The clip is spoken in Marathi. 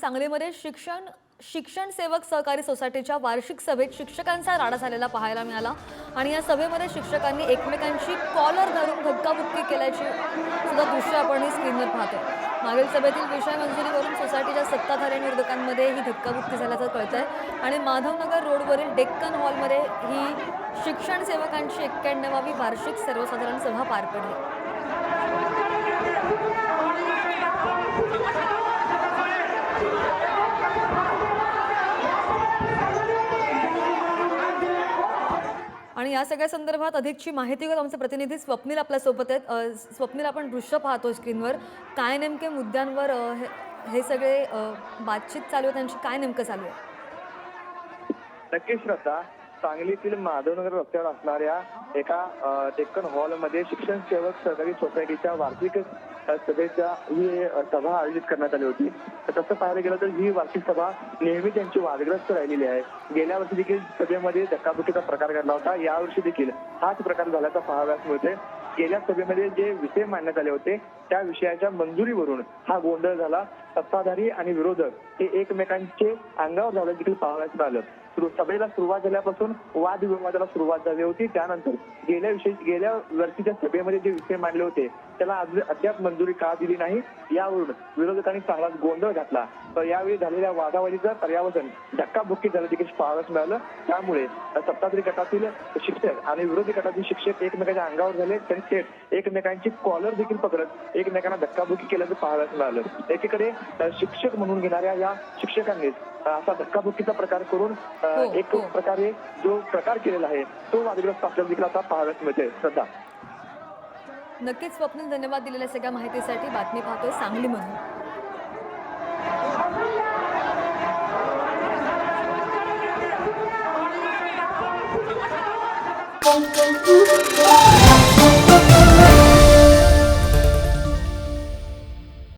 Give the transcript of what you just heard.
सांगलीमध्ये शिक्षण सेवक सहकारी सोसायटीच्या वार्षिक सभेत शिक्षकांचा राडा झालेला पाहायला मिळाला आणि या सभेमध्ये शिक्षकांनी एकमेकांची कॉलर धरून धक्काबुक्की केल्याची सुद्धा दृश्य आपण स्क्रीनवर पाहतोय। मागील सभेतील विषय मंजुरीवरून सोसायटीच्या सत्ताधारी आणि विरोधकांमध्ये ही धक्काबुक्की झाल्याचं कळतंय आणि माधवनगर रोडवरील डेक्कन हॉलमध्ये ही शिक्षण सेवकांची 91वी वार्षिक सर्वसाधारण सभा पार पडली। आणि या सगळ्या संदर्भात अधिकची माहिती घेऊन आमचे प्रतिनिधी स्वप्नील आपल्या सोबत आहेत। स्वप्नील, आपण दृश्य पाहतो स्क्रीनवर, काय नेमके मुद्द्यांवर हे सगळे बातचीत चालू आहे, त्यांची काय नेमकं चालू आहे? नक्कीच श्रद्धा, सांगलीतील माधवनगर रस्त्यावर असणाऱ्या एका डेक्कन हॉलमध्ये शिक्षण सेवक सहकारी सोसायटीच्या वार्षिक सभेच्या ही सभा आयोजित करण्यात आली होती। तसं पाहायला गेलं तर ही वार्षिक सभा नेहमी त्यांची वादग्रस्त राहिलेली आहे। गेल्या वर्षी देखील सभेमध्ये धक्काबुक्कीचा प्रकार घडला होता, यावर्षी देखील हाच प्रकार झाल्याचा पाहाव्यास मिळते। गेल्या सभेमध्ये जे विषय मांडण्यात आले होते त्या विषयाच्या मंजुरीवरून हा गोंधळ झाला। सत्ताधारी आणि विरोधक हे एकमेकांचे अंगावर झालं देखील पाहाव्यास मिळालं। सभेला सुरुवात झाल्यापासून वादविवादाला सुरुवात झाली होती। त्यानंतर गेल्या वर्षीच्या सभेमध्ये जे विषय मांडले होते त्याला अद्याप मंजुरी का दिली नाही, यावरून विरोधकांनी चांगलाच गोंधळ घातला। तर यावेळी झालेल्या वादावादीचं पर्यावरण धक्काबुक्की झालं देखील पाहाव्यास मिळालं। त्यामुळे सत्ताधारी गटातील शिक्षक आणि विरोधी गटातील शिक्षक एकमेकांच्या अंगावर झाले, त्यांनी थेट एकमेकांची कॉलर देखील पकडत एकमेकांना धक्काबुक्की केल्याचं पाहाव्यास मिळालं। एकीकडे शिक्षक म्हणून घेणाऱ्या या शिक्षकांनी असा धक्काबुक्कीचा प्रकार करून एक प्रकारे जो प्रकार केलेला आहे तो वादग्रस्त आपल्याला देखील आता पाहाव्यास मिळते। श्रद्धा, नक्कीच स्वप्नील, धन्यवाद दिलेल्या सगळ्या माहितीसाठी। बातमी पाहतोय सांगलीमधून।